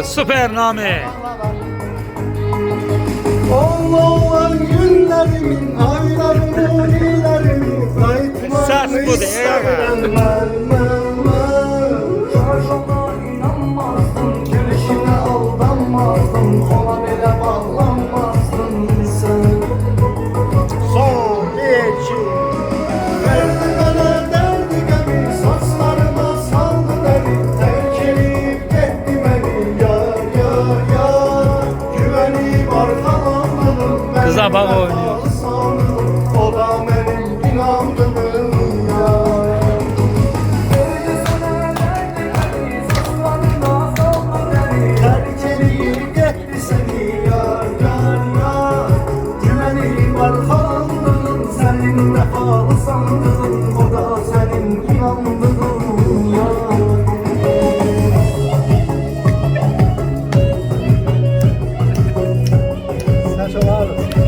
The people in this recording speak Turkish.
Süper Nami. Olan günlerimin, aylarımın, ilerimin Ses bu değil mi? Şarjona inanmazdın, gelişine aldanmazdın, ona bile bağlanmazdın sen. Son iki. Verdi bana derdi gemi, saçlarıma saldı deri, terk edip gitti beni, yar yar yar. Güvenip arkalandım, ben Kıza bak de oynuyor. sandım, o da benim inandığım yar. Terk edip gitti seni, yar yar yar. Güvenip arkalandım, senin vefalı sandım, o da senin inandığın yar. Sen çok ağır.